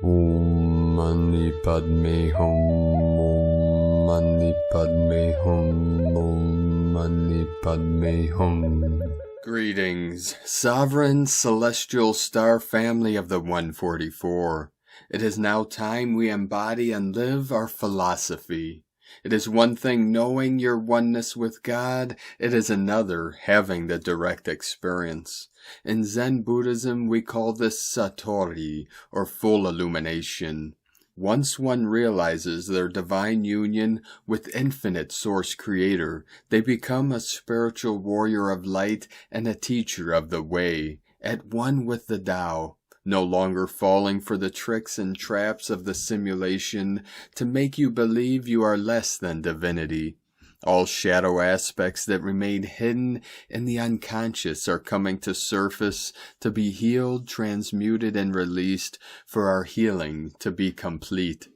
Om Mani Padme Hum. Om Mani Padme Hum. Om Mani Padme Hum. Greetings, sovereign celestial star family of the 144. It is now time we embody and live our philosophy. It is one thing knowing your oneness with God, it is another having the direct experience. In Zen Buddhism we call this Satori, or full illumination. Once one realizes their divine union with infinite source creator, they become a spiritual warrior of light and a teacher of the way, at one with the Tao, no longer falling for the tricks and traps of the simulation to make you believe you are less than divinity. All shadow aspects that remain hidden in the unconscious are coming to surface to be healed, transmuted, and released for our healing to be complete.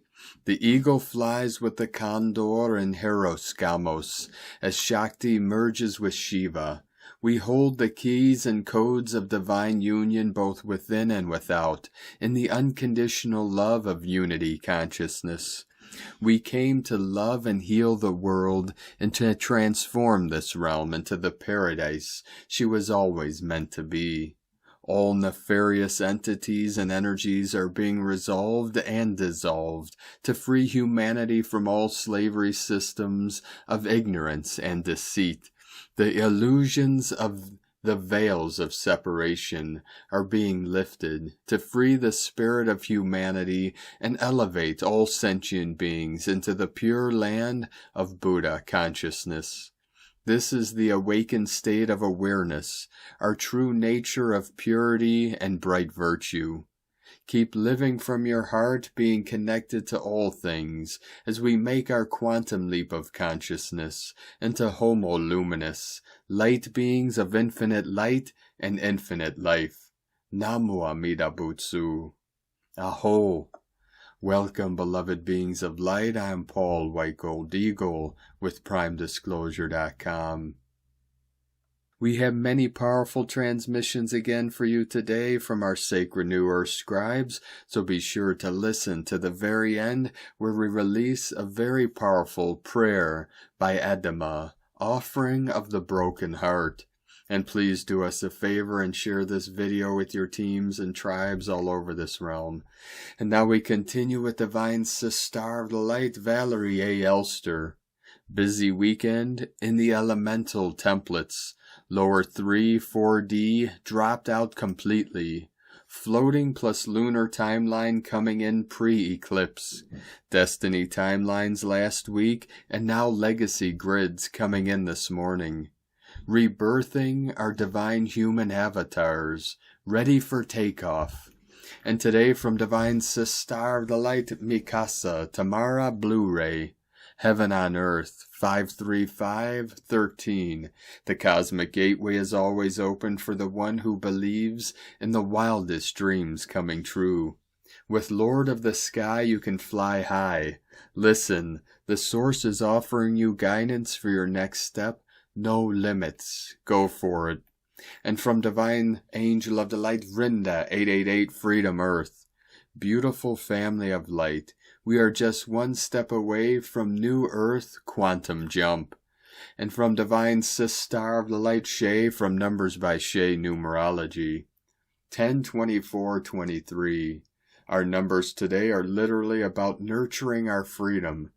The eagle flies with the Condor and Hieros Gamos as Shakti merges with Shiva. We hold the keys and codes of divine union both within and without, in the unconditional love of unity consciousness. We came to love and heal the world and to transform this realm into the paradise she was always meant to be. All nefarious entities and energies are being resolved and dissolved to free humanity from all slavery systems of ignorance and deceit. The illusions of the veils of separation are being lifted to free the spirit of humanity and elevate all sentient beings into the pure land of Buddha consciousness. This is the awakened state of awareness, our true nature of purity and bright virtue. Keep living from your heart, being connected to all things, as we make our quantum leap of consciousness into Homo Luminous, light beings of infinite light and infinite life. Namu Amida Butsu. Aho. Welcome, beloved beings of light. I am Paul, White Gold Eagle, with PrimeDisclosure.com. We have many powerful transmissions again for you today from our sacred New Earth scribes, so be sure to listen to the very end where we release a very powerful prayer by Edna, Offering of the Broken Heart. And please do us a favor and share this video with your teams and tribes all over this realm. And now we continue with Divine Sister of the Light, Valerie A. Elster. Busy weekend in the elemental templates. Lower 3, 4D dropped out completely. Floating plus lunar timeline coming in pre-eclipse. Destiny timelines last week and now legacy grids coming in this morning. Rebirthing our divine human avatars, ready for takeoff. And today from Divine Sister of the Light, Mikasa, Tamara Blu-ray. Heaven on Earth, 53513. The cosmic gateway is always open for the one who believes in the wildest dreams coming true. With Lord of the Sky you can fly high. Listen, the source is offering you guidance for your next step. No limits. Go for it. And from Divine Angel of the Light, Vrinda, 888 Freedom Earth. Beautiful family of light. We are just one step away from New Earth Quantum Jump. And from Divine Sister of the Light, Shay, from Numbers by Shay Numerology. 10-24-23. Our numbers today are literally about nurturing our freedom.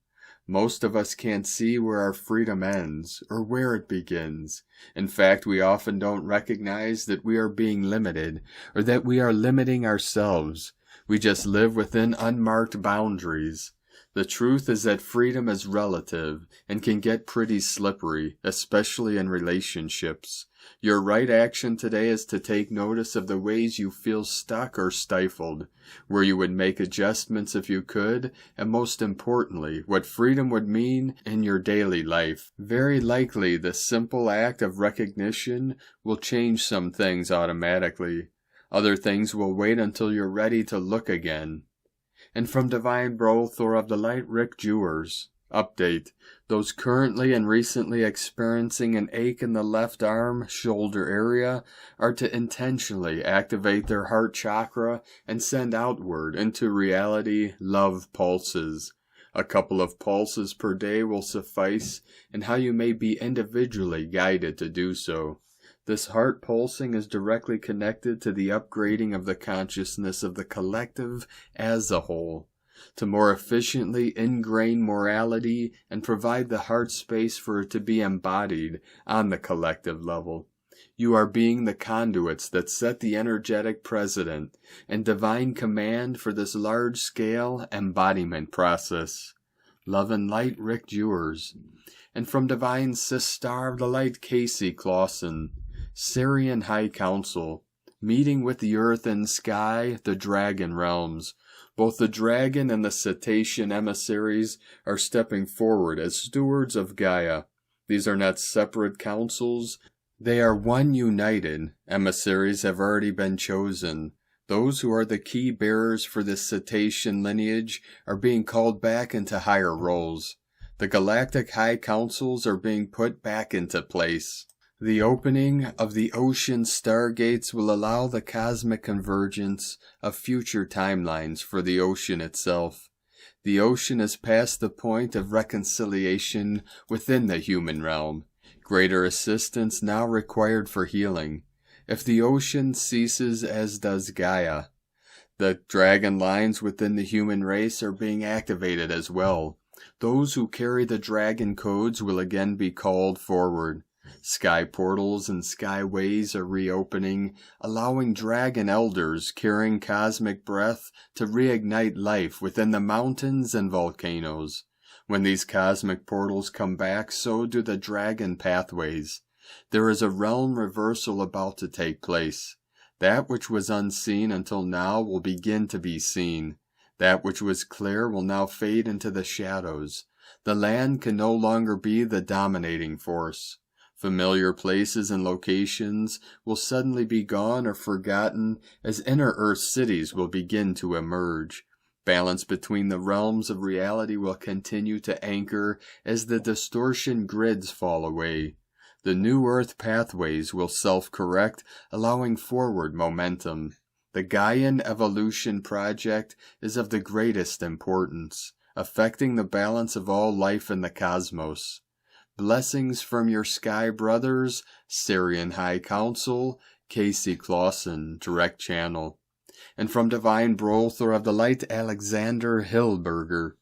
Most of us can't see where our freedom ends or where it begins. In fact, we often don't recognize that we are being limited or that we are limiting ourselves. We just live within unmarked boundaries. The truth is that freedom is relative and can get pretty slippery, especially in relationships. Your right action today is to take notice of the ways you feel stuck or stifled, where you would make adjustments if you could, and most importantly, what freedom would mean in your daily life. Very likely, the simple act of recognition will change some things automatically. Other things will wait until you're ready to look again. And from Divine Bro Thor of the Light, Rick Jewers. Update. Those currently and recently experiencing an ache in the left arm, shoulder area are to intentionally activate their heart chakra and send outward into reality love pulses. A couple of pulses per day will suffice, and how you may be individually guided to do so. This heart pulsing is directly connected to the upgrading of the consciousness of the collective as a whole, to more efficiently ingrain morality and provide the heart space for it to be embodied on the collective level. You are being the conduits that set the energetic precedent and divine command for this large-scale embodiment process. Love and light, Rick Dewars. And from divine Sister of the Light, Casey Clausen. Sirian High Council. Meeting with the earth and sky, the dragon realms. Both the dragon and the cetacean emissaries are stepping forward as stewards of Gaia. These are not separate councils. They are one united. Emissaries have already been chosen. Those who are the key bearers for this cetacean lineage are being called back into higher roles. The Galactic High Councils are being put back into place. The opening of the ocean stargates will allow the cosmic convergence of future timelines for the ocean itself. The ocean is past the point of reconciliation within the human realm. Greater assistance now required for healing. If the ocean ceases, as does Gaia, the dragon lines within the human race are being activated as well. Those who carry the dragon codes will again be called forward. Sky portals and skyways are reopening, allowing dragon elders carrying cosmic breath to reignite life within the mountains and volcanoes. When these cosmic portals come back, so do the dragon pathways. There is a realm reversal about to take place. That which was unseen until now will begin to be seen. That which was clear will now fade into the shadows. The land can no longer be the dominating force. Familiar places and locations will suddenly be gone or forgotten as inner earth cities will begin to emerge. Balance between the realms of reality will continue to anchor as the distortion grids fall away. The new earth pathways will self-correct, allowing forward momentum. The Gaian evolution project is of the greatest importance, affecting the balance of all life in the cosmos. Blessings from your sky brothers, Sirian High Council, Casey Clausen, Direct Channel. And from Divine Brother of the Light, Alexander Hillberger.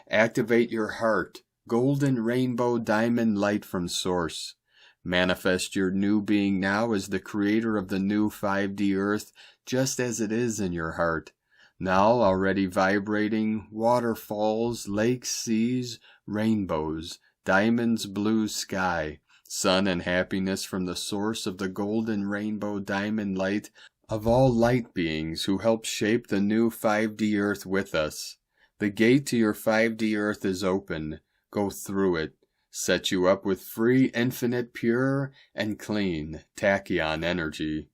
Activate your heart, golden rainbow diamond light from source. Manifest your new being now as the creator of the new 5D earth, just as it is in your heart. Now already vibrating, waterfalls, lakes, seas, rainbows, diamonds, blue sky, sun and happiness from the source of the golden rainbow diamond light of all light beings who help shape the new 5D earth with us. The gate to your 5D earth is open. Go through it. Set you up with free, infinite, pure, and clean tachyon energy.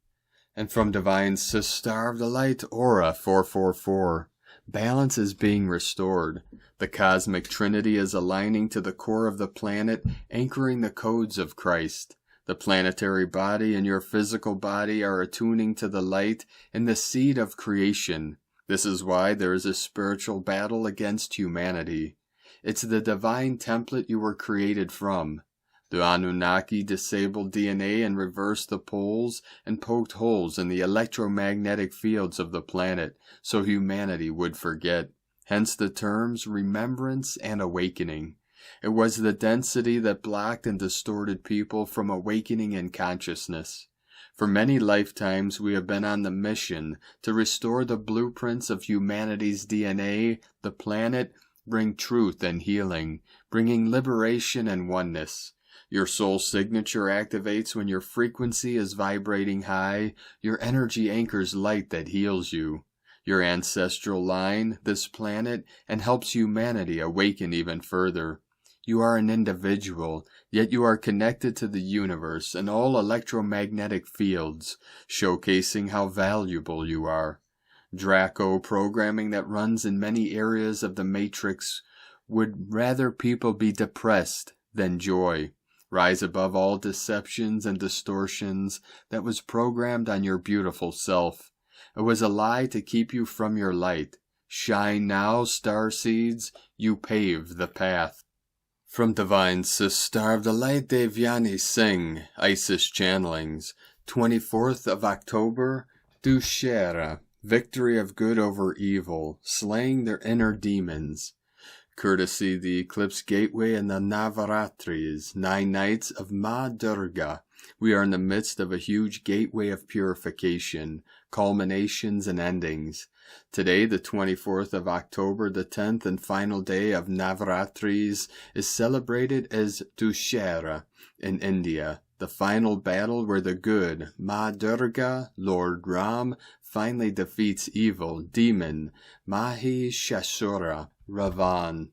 And from Divine Sister of the Light, Aura 444, balance is being restored. The cosmic trinity is aligning to the core of the planet, anchoring the codes of Christ. The planetary body and your physical body are attuning to the light and the seed of creation. This is why there is a spiritual battle against humanity. It's the divine template you were created from. The Anunnaki disabled DNA and reversed the poles and poked holes in the electromagnetic fields of the planet so humanity would forget. Hence the terms remembrance and awakening. It was the density that blocked and distorted people from awakening in consciousness. For many lifetimes we have been on the mission to restore the blueprints of humanity's DNA, the planet, bring truth and healing, bringing liberation and oneness. Your soul signature activates when your frequency is vibrating high. Your energy anchors light that heals you. Your ancestral line, this planet, and helps humanity awaken even further. You are an individual, yet you are connected to the universe and all electromagnetic fields, showcasing how valuable you are. Draco programming that runs in many areas of the matrix Would rather people be depressed than joy. Rise above all deceptions and distortions that was programmed on your beautiful self. It was a lie to keep you from your light. Shine now, starseeds, you pave the path. From Divine Sister of the Light Devyani Singh, Isis Channelings, 24th of October, Dussehra, Victory of Good over Evil, Slaying Their Inner Demons. Courtesy the Eclipse Gateway and the Navaratris, 9 nights of Ma Durga. We are in the midst of a huge gateway of purification, culminations and endings. Today, the 24th of October, the 10th and final day of Navaratris, is celebrated as Dussehra in India, the final battle where the good Ma Durga, Lord Ram, finally defeats evil demon Mahishasura Ravan.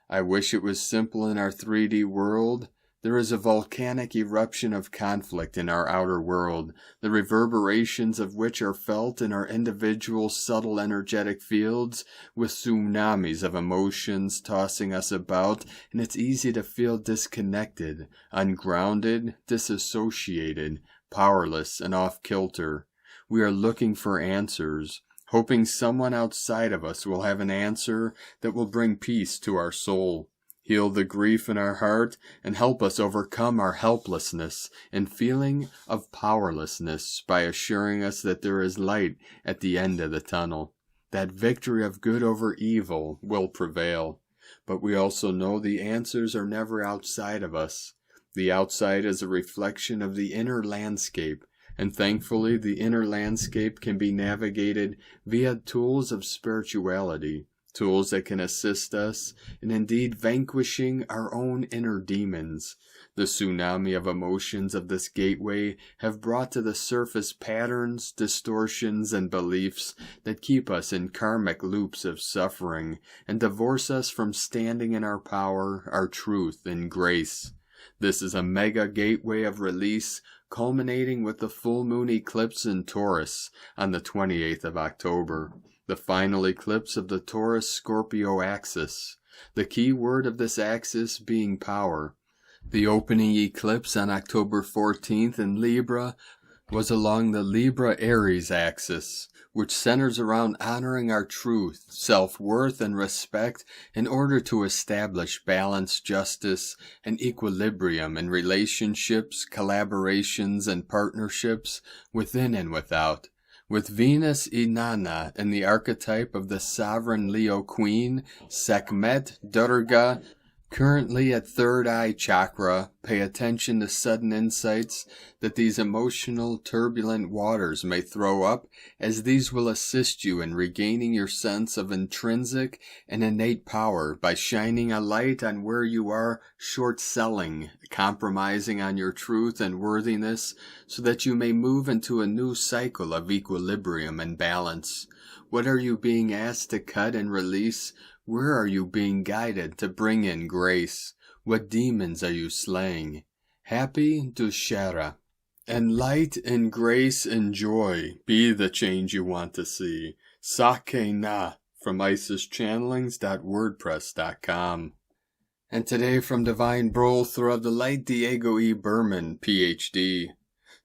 I wish it was simple in our 3D world. There is a volcanic eruption of conflict in our outer world, the reverberations of which are felt in our individual subtle energetic fields, with tsunamis of emotions tossing us about, and it's easy to feel disconnected, ungrounded, disassociated, powerless, and off-kilter. We are looking for answers, hoping someone outside of us will have an answer that will bring peace to our soul, heal the grief in our heart, and help us overcome our helplessness and feeling of powerlessness by assuring us that there is light at the end of the tunnel. That victory of good over evil will prevail. But we also know the answers are never outside of us. The outside is a reflection of the inner landscape, and thankfully the inner landscape can be navigated via tools of spirituality, tools that can assist us in indeed vanquishing our own inner demons. The tsunami of emotions of this gateway have brought to the surface patterns, distortions, and beliefs that keep us in karmic loops of suffering and divorce us from standing in our power, our truth, and grace. This is a mega gateway of release, culminating with the full moon eclipse in Taurus on the 28th of October, the final eclipse of the Taurus-Scorpio axis, the key word of this axis being power. The opening eclipse on October 14th in Libra was along the Libra-Aries axis, which centers around honoring our truth, self-worth, and respect in order to establish balance, justice, and equilibrium in relationships, collaborations, and partnerships within and without. With Venus Inanna in the archetype of the sovereign Leo queen, Sekhmet Durga, currently at third eye chakra, pay attention to sudden insights that these emotional turbulent waters may throw up, as these will assist you in regaining your sense of intrinsic and innate power by shining a light on where you are short-selling, compromising on your truth and worthiness, so that you may move into a new cycle of equilibrium and balance. What are you being asked to cut and release? Where are you being guided to bring in grace? What demons are you slaying? Happy Dussehra. And light and grace and joy be the change you want to see. Sake na from IsisChannelings.wordpress.com. And today from Divine Brother of the Light Diego E. Berman, Ph.D.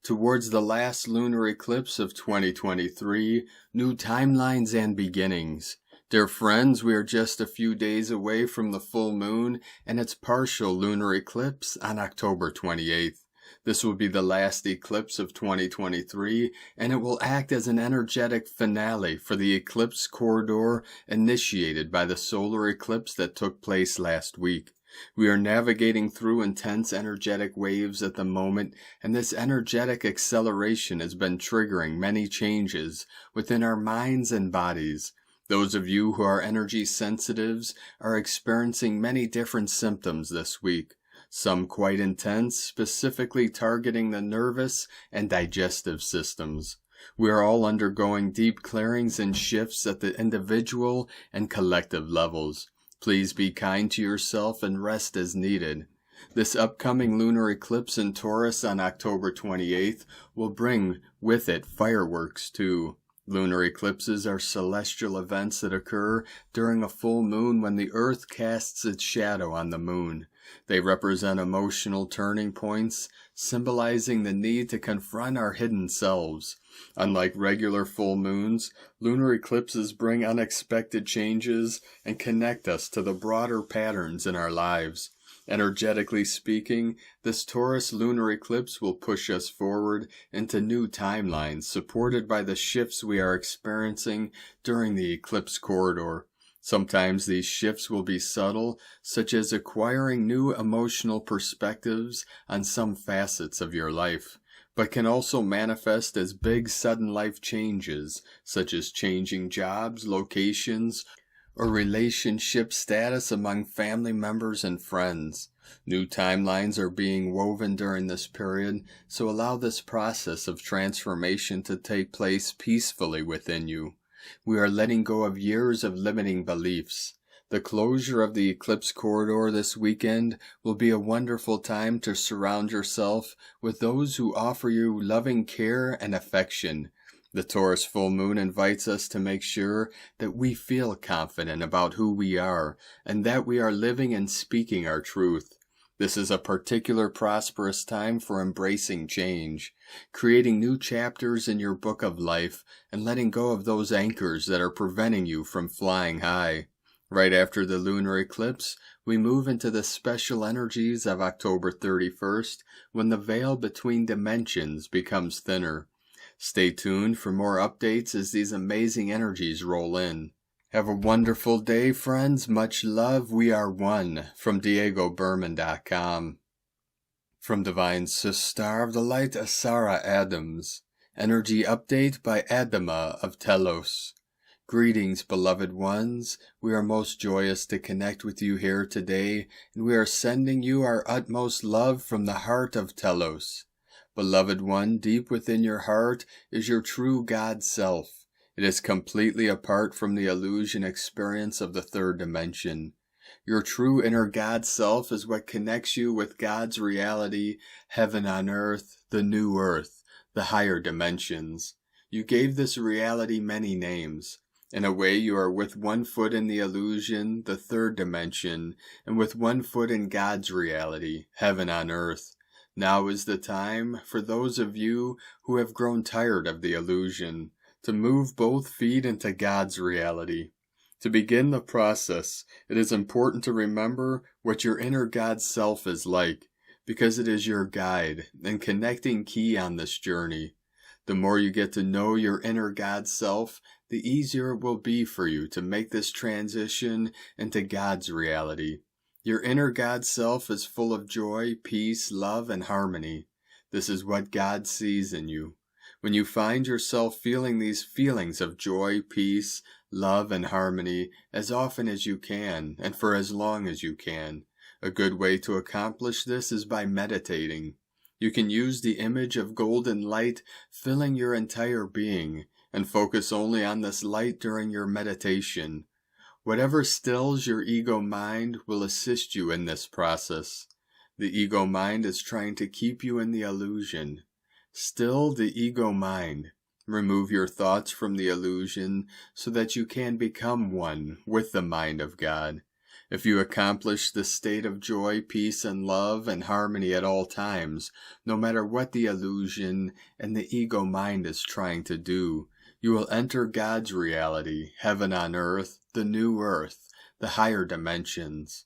Towards the last lunar eclipse of 2023, new timelines and beginnings. Dear friends, we are just a few days away from the full moon and its partial lunar eclipse on October 28th. This will be the last eclipse of 2023, and it will act as an energetic finale for the eclipse corridor initiated by the solar eclipse that took place last week. We are navigating through intense energetic waves at the moment, and this energetic acceleration has been triggering many changes within our minds and bodies. Those of you who are energy sensitives are experiencing many different symptoms this week, some quite intense, specifically targeting the nervous and digestive systems. We are all undergoing deep clearings and shifts at the individual and collective levels. Please be kind to yourself and rest as needed. This upcoming lunar eclipse in Taurus on October 28th will bring with it fireworks too. Lunar eclipses are celestial events that occur during a full moon when the Earth casts its shadow on the moon. They represent emotional turning points, symbolizing the need to confront our hidden selves. Unlike regular full moons, lunar eclipses bring unexpected changes and connect us to the broader patterns in our lives. Energetically speaking, this Taurus lunar eclipse will push us forward into new timelines supported by the shifts we are experiencing during the eclipse corridor. Sometimes these shifts will be subtle, such as acquiring new emotional perspectives on some facets of your life, but can also manifest as big sudden life changes, such as changing jobs, locations, or relationship status among family members and friends. New timelines are being woven during this period, so allow this process of transformation to take place peacefully within you. We are letting go of years of limiting beliefs. The closure of the eclipse corridor this weekend will be a wonderful time to surround yourself with those who offer you loving care and affection. The Taurus full moon invites us to make sure that we feel confident about who we are and that we are living and speaking our truth. This is a particular prosperous time for embracing change, creating new chapters in your book of life, and letting go of those anchors that are preventing you from flying high. Right after the lunar eclipse, we move into the special energies of October 31st, when the veil between dimensions becomes thinner. Stay tuned for more updates as these amazing energies roll in. Have a wonderful day, friends. Much love. We are one. From DiegoBerman.com. From Divine Sister of the Light, Sarah Adams. Energy update by Edna of Telos. Greetings, beloved ones. We are most joyous to connect with you here today, and we are sending you our utmost love from the heart of Telos. Beloved one, deep within your heart is your true God self. It is completely apart from the illusion experience of the third dimension. Your true inner God self is what connects you with God's reality, heaven on earth, the new earth, the higher dimensions. You gave this reality many names. In a way, you are with one foot in the illusion, the third dimension, and with one foot in God's reality, heaven on earth. Now is the time for those of you who have grown tired of the illusion to move both feet into God's reality. To begin the process, it is important to remember what your inner God self is like, because it is your guide and connecting key on this journey. The more you get to know your inner God self, the easier it will be for you to make this transition into God's reality. Your inner God self is full of joy, peace, love, and harmony. This is what God sees in you. When you find yourself feeling these feelings of joy, peace, love, and harmony as often as you can, and for as long as you can, a good way to accomplish this is by meditating. You can use the image of golden light filling your entire being, and focus only on this light during your meditation. Whatever stills your ego mind will assist you in this process. The ego mind is trying to keep you in the illusion. Still the ego mind. Remove your thoughts from the illusion so that you can become one with the mind of God. If you accomplish the state of joy, peace, and love and harmony at all times, no matter what the illusion and the ego mind is trying to do, you will enter God's reality, heaven on earth, the new earth, the higher dimensions.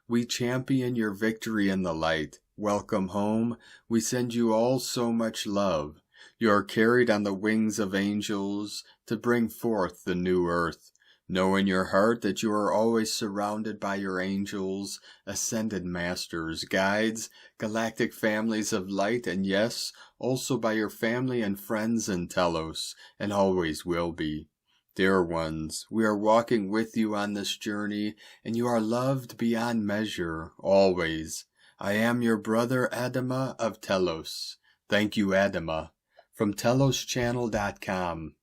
We champion your victory in the light. Welcome home. We send you all so much love. You are carried on the wings of angels to bring forth the new earth. Know in your heart that you are always surrounded by your angels, ascended masters, guides, galactic families of light, and yes, also by your family and friends in Telos, and always will be. Dear ones, we are walking with you on this journey, and you are loved beyond measure, always. I am your brother Edna of Telos. Thank you, Edna. From TelosChannel.com.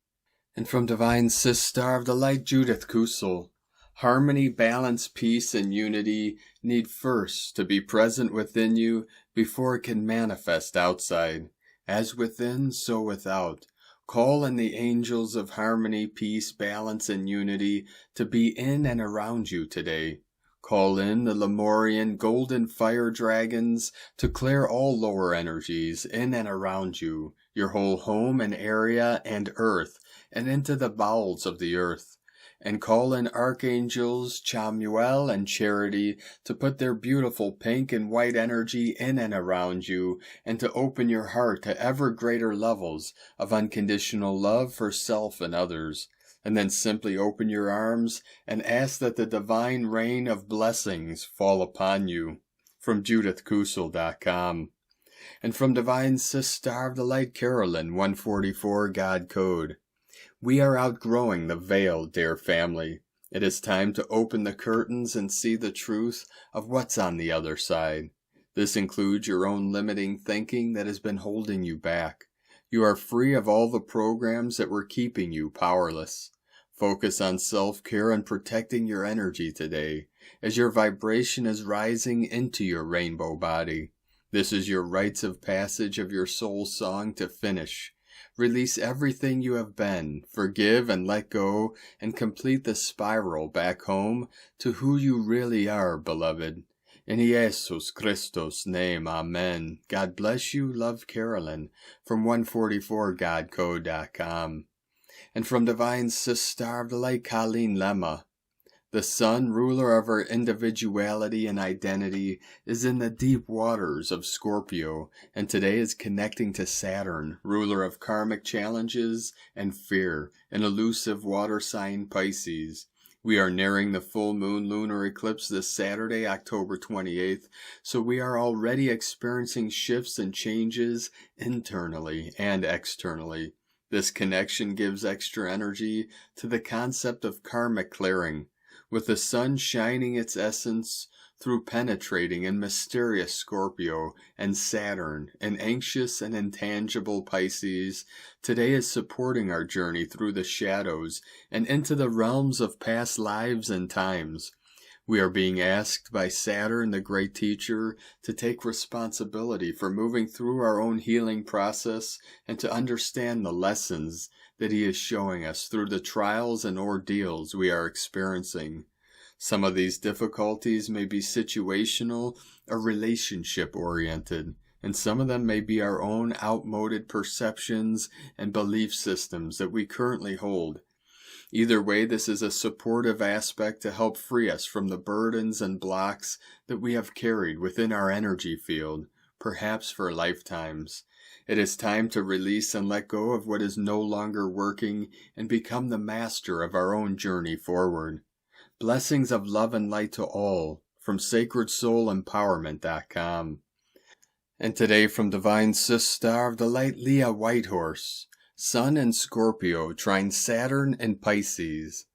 And from Divine Sister of the Light, Judith Kusel. Harmony, balance, peace, and unity need first to be present within you before it can manifest outside. As within, so without. Call in the angels of harmony, peace, balance, and unity to be in and around you today. Call in the Lemurian golden fire dragons to clear all lower energies in and around you, your whole home and area and earth, and into the bowels of the earth. And call in archangels Chamuel and Charity to put their beautiful pink and white energy in and around you, and to open your heart to ever greater levels of unconditional love for self and others. And then simply open your arms and ask that the divine rain of blessings fall upon you. From JudithKusel.com. And from Divine Sister of the Light Carolyn, 144 God Code. We are outgrowing the veil, dear family. It is time to open the curtains and see the truth of what's on the other side. This includes your own limiting thinking that has been holding you back. You are free of all the programs that were keeping you powerless. Focus on self-care and protecting your energy today, as your vibration is rising into your rainbow body. This is your rites of passage of your soul song to finish. Release everything you have been, forgive and let go, and complete the spiral back home to who you really are, beloved. In Jesus Christos' name, Amen. God bless you, love Carolyn, from 144godcode.com. And from Divine Sister of the Light, Colleen Lemma. The sun, ruler of our individuality and identity, is in the deep waters of Scorpio, and today is connecting to Saturn, ruler of karmic challenges and fear, an elusive water sign Pisces. We are nearing the full moon lunar eclipse this Saturday, October 28th, so we are already experiencing shifts and changes internally and externally. This connection gives extra energy to the concept of karmic clearing, with the sun shining its essence through penetrating and mysterious Scorpio and Saturn, an anxious and intangible Pisces. Today is supporting our journey through the shadows and into the realms of past lives and times. We are being asked by Saturn, the great teacher, to take responsibility for moving through our own healing process and to understand the lessons that he is showing us through the trials and ordeals we are experiencing. Some of these difficulties may be situational or relationship-oriented, and some of them may be our own outmoded perceptions and belief systems that we currently hold. Either way, this is a supportive aspect to help free us from the burdens and blocks that we have carried within our energy field, perhaps for lifetimes. It is time to release and let go of what is no longer working and become the master of our own journey forward. Blessings of love and light to all, from SacredSoulEmpowerment.com. And today from Divine Sister of the Light, Leah Whitehorse. Sun and Scorpio trine Saturn and Pisces.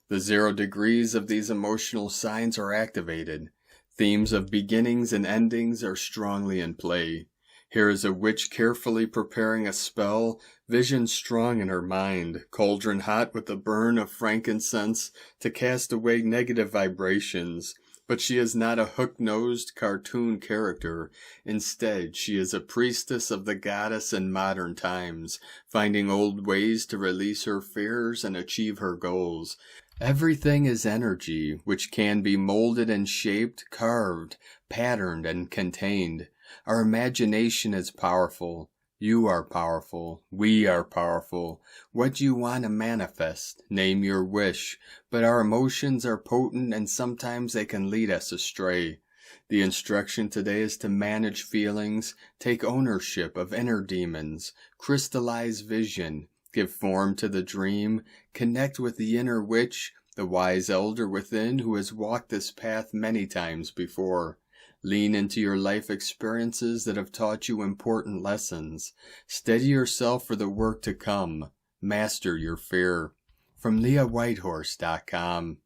The 0 degrees of these emotional signs are activated. Themes of beginnings and endings are strongly in play. Here is a witch carefully preparing a spell, vision strong in her mind, cauldron hot with the burn of frankincense to cast away negative vibrations. But she is not a hook-nosed cartoon character. Instead, she is a priestess of the goddess in modern times, finding old ways to release her fears and achieve her goals. Everything is energy, which can be molded and shaped, carved, patterned, and contained. Our imagination is powerful. You are powerful. We are powerful. What do you want to manifest? Name your wish. But our emotions are potent and sometimes they can lead us astray. The instruction today is to manage feelings, take ownership of inner demons, crystallize vision, give form to the dream, connect with the inner witch, the wise elder within who has walked this path many times before. Lean into your life experiences that have taught you important lessons. Steady yourself for the work to come. Master your fear. From LeahWhitehorse.com.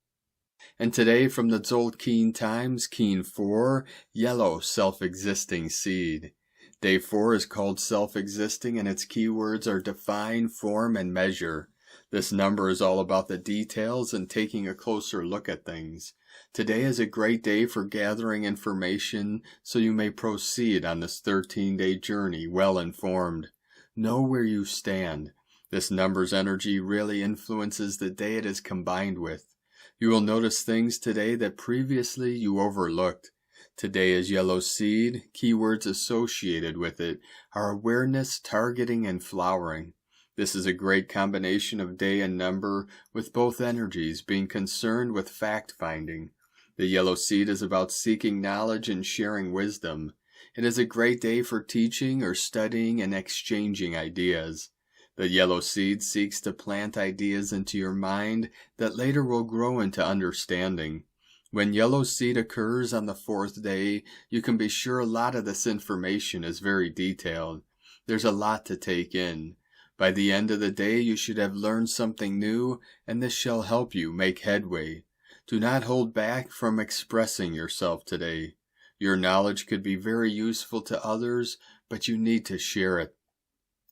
And today from the Tzolk'in Times, Keen 4, Yellow Self-Existing Seed. Day 4 is called Self-Existing and its keywords are define, form, and measure. This number is all about the details and taking a closer look at things. Today is a great day for gathering information so you may proceed on this 13-day journey well informed. Know where you stand. This numbers energy really influences the day it is combined with. You will notice things today that previously you overlooked. Today is yellow seed. Keywords associated with it are awareness, targeting, and flowering. This is a great combination of day and number, with both energies being concerned with fact-finding. The yellow seed is about seeking knowledge and sharing wisdom. It is a great day for teaching or studying and exchanging ideas. The yellow seed seeks to plant ideas into your mind that later will grow into understanding. When yellow seed occurs on the 4th day, you can be sure a lot of this information is very detailed. There's a lot to take in. By the end of the day, you should have learned something new, and this shall help you make headway. Do not hold back from expressing yourself today. Your knowledge could be very useful to others, but you need to share it.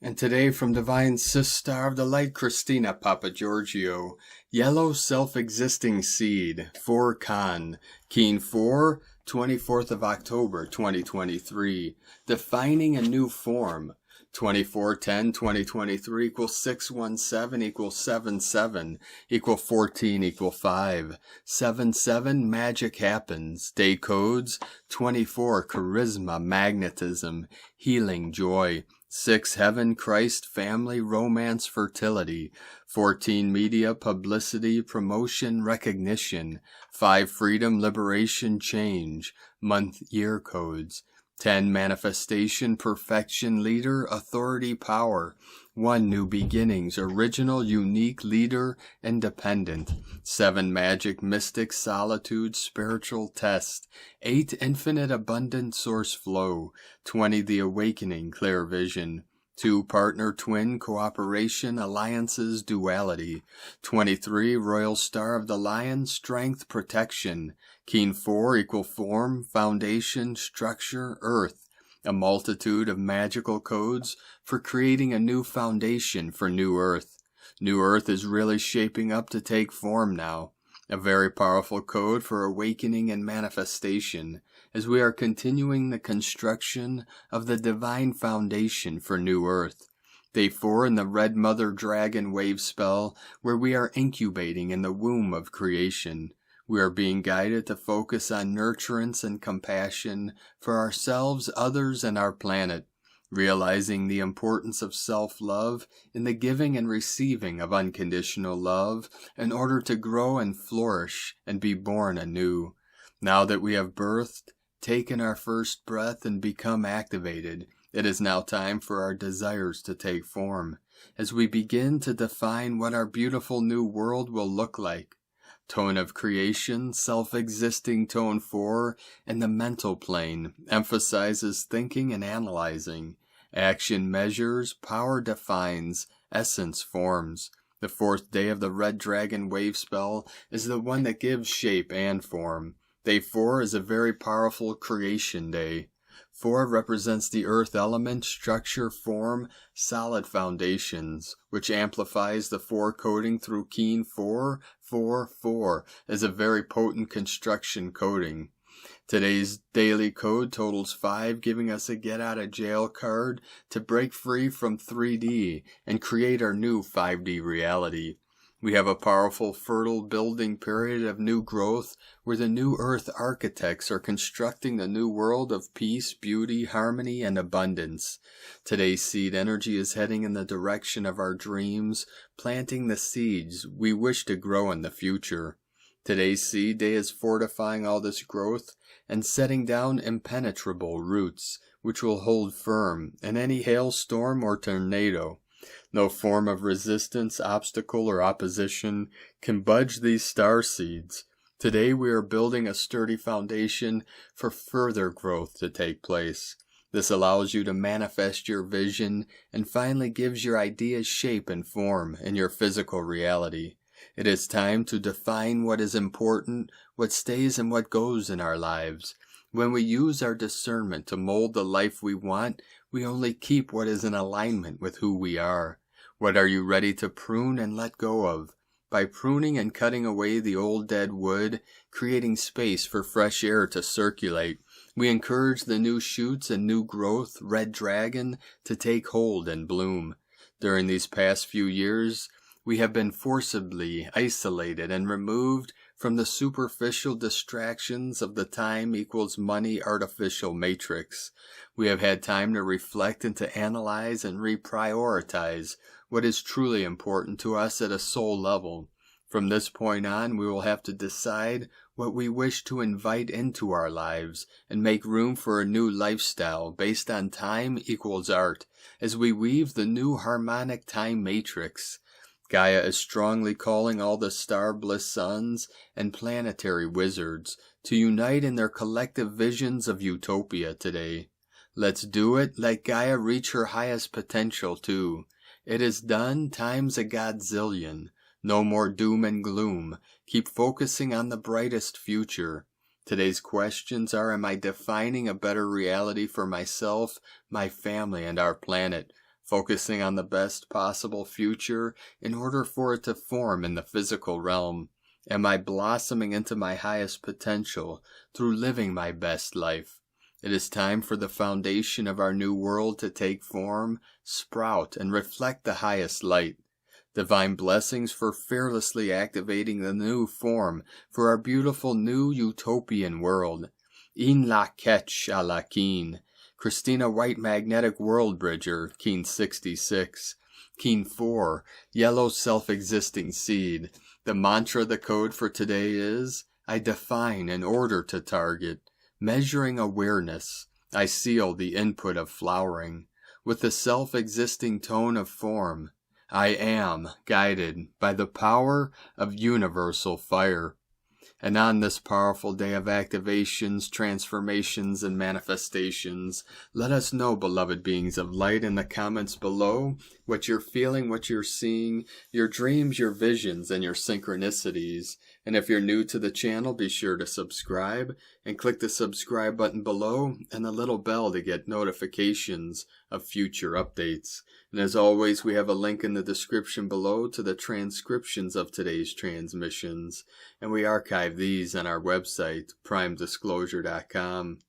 And today from Divine Sister of the Light, Christina Papa Giorgio, yellow self-existing seed, 4 Con, Keen 4, 24th of October, 2023, defining a new form. 24-10-2023 equals 617 equals 77 equal 14 equal 5. 7-7 magic happens. Day codes 24 charisma, magnetism, healing, joy. 6 heaven, Christ, family, romance, fertility. 14 media, publicity, promotion, recognition. 5 freedom, liberation, change. Month, year codes. 10 manifestation, perfection, leader, authority, power. 1 new beginnings, original, unique, leader, independent. 7 magic, mystic, solitude, spiritual, test. 8 infinite, abundant, source flow. 20 the awakening, clear vision. 2 partner, twin, cooperation, alliances, duality. 23 royal star of the lion, strength, protection. Keen 4 equal form, foundation, structure, earth. A multitude of magical codes for creating a new foundation for new earth. New earth is really shaping up to take form now. A very powerful code for awakening and manifestation as we are continuing the construction of the divine foundation for new earth. Day 4 in the Red Mother Dragon wave spell, where we are incubating in the womb of creation. We are being guided to focus on nurturance and compassion for ourselves, others, and our planet, realizing the importance of self-love in the giving and receiving of unconditional love in order to grow and flourish and be born anew. Now that we have birthed, taken our first breath, and become activated, it is now time for our desires to take form, as we begin to define what our beautiful new world will look like. Tone of creation, self-existing tone 4, and the mental plane emphasizes thinking and analyzing. Action measures, power defines, essence forms. The 4th day of the Red Dragon wave spell is the one that gives shape and form. Day 4 is a very powerful creation day. 4 represents the earth element, structure, form, solid foundations, which amplifies the 4 coding through Keen 4, 4, 4 as a very potent construction coding. Today's daily code totals 5, giving us a get out of jail card to break free from 3D and create our new 5D reality. We have a powerful, fertile building period of new growth where the new earth architects are constructing the new world of peace, beauty, harmony, and abundance. Today's seed energy is heading in the direction of our dreams, planting the seeds we wish to grow in the future. Today's seed day is fortifying all this growth and setting down impenetrable roots, which will hold firm in any hailstorm or tornado. No form of resistance, obstacle, or opposition can budge these star seeds. Today we are building a sturdy foundation for further growth to take place. This allows you to manifest your vision and finally gives your ideas shape and form in your physical reality. It is time to define what is important, what stays and what goes in our lives. When we use our discernment to mold the life we want, we only keep what is in alignment with who we are. What are you ready to prune and let go of? By pruning and cutting away the old dead wood, creating space for fresh air to circulate, we encourage the new shoots and new growth, Red Dragon, to take hold and bloom. During these past few years, we have been forcibly isolated and removed from the superficial distractions of the time equals money artificial matrix. We have had time to reflect and to analyze and reprioritize what is truly important to us at a soul level. From this point on, we will have to decide what we wish to invite into our lives and make room for a new lifestyle based on time equals art as we weave the new harmonic time matrix. Gaia is strongly calling all the star bliss sons and planetary wizards to unite in their collective visions of utopia today. Let's do it. Let Gaia reach her highest potential too. It is done times a godzillion. No more doom and gloom. Keep focusing on the brightest future. Today's questions are, am I defining a better reality for myself, my family, and our planet? Focusing on the best possible future in order for it to form in the physical realm? Am I blossoming into my highest potential through living my best life? It is time for the foundation of our new world to take form, sprout, and reflect the highest light. Divine blessings for fearlessly activating the new form for our beautiful new utopian world. In la ketch a la keen. Christina White Magnetic World Bridger, Keen 66. Keen 4, Yellow Self-Existing Seed. The mantra, the code for today is, I define in order to target. Measuring awareness, I seal the input of flowering. With the self-existing tone of form, I am guided by the power of universal fire. And on this powerful day of activations, transformations, and manifestations, let us know, beloved beings of light, in the comments below what you're feeling, what you're seeing, your dreams, your visions, and your synchronicities. And if you're new to the channel, be sure to subscribe and click the subscribe button below and the little bell to get notifications of future updates. And as always, we have a link in the description below to the transcriptions of today's transmissions, and we archive these on our website, primedisclosure.com.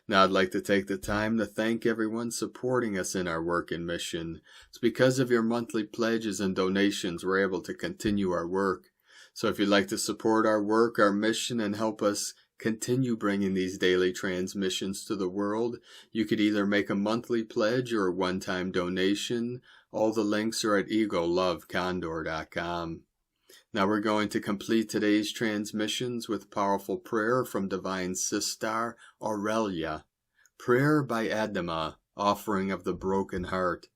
Now I'd like to take the time to thank everyone supporting us in our work and mission. It's because of your monthly pledges and donations we're able to continue our work. So if you'd like to support our work, our mission, and help us continue bringing these daily transmissions to the world, you could either make a monthly pledge or a one-time donation. All the links are at egolovecondor.com. Now we're going to complete today's transmissions with powerful prayer from Divine Sister Aurelia. Prayer by Edna, offering of the broken heart.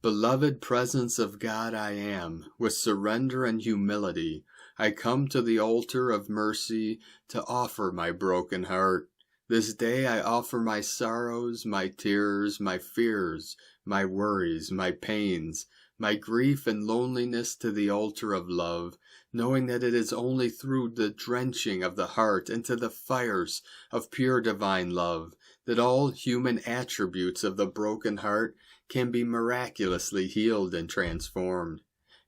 Beloved presence of God I am, with surrender and humility, I come to the altar of mercy to offer my broken heart. This day I offer my sorrows, my tears, my fears, my worries, my pains, my grief and loneliness to the altar of love, knowing that it is only through the drenching of the heart into the fires of pure divine love that all human attributes of the broken heart can be miraculously healed and transformed.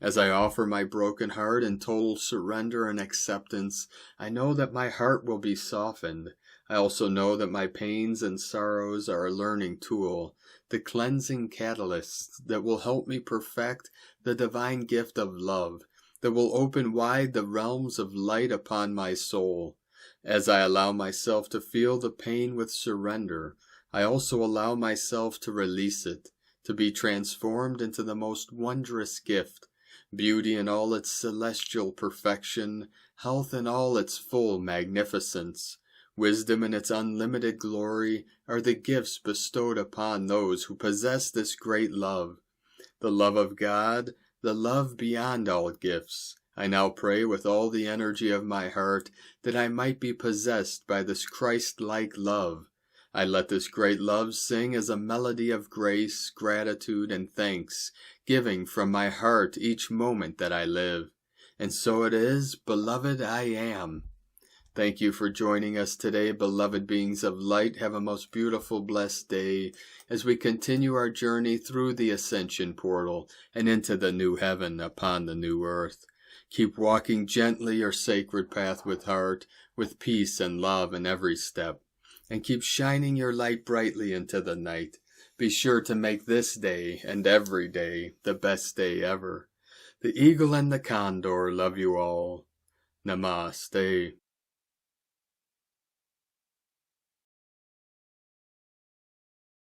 As I offer my broken heart in total surrender and acceptance, I know that my heart will be softened. I also know that my pains and sorrows are a learning tool, the cleansing catalyst that will help me perfect the divine gift of love, that will open wide the realms of light upon my soul. As I allow myself to feel the pain with surrender, I also allow myself to release it, to be transformed into the most wondrous gift, beauty in all its celestial perfection, health in all its full magnificence, wisdom in its unlimited glory are the gifts bestowed upon those who possess this great love. The love of God, the love beyond all gifts. I now pray with all the energy of my heart that I might be possessed by this Christ-like love. I let this great love sing as a melody of grace, gratitude, and thanks, giving from my heart each moment that I live. And so it is, beloved I am. Thank you for joining us today, beloved beings of light. Have a most beautiful, blessed day as we continue our journey through the Ascension portal and into the new heaven upon the new earth. Keep walking gently your sacred path with heart, with peace and love in every step. And keep shining your light brightly into the night. Be sure to make this day and every day the best day ever. The eagle and the condor love you all. Namaste.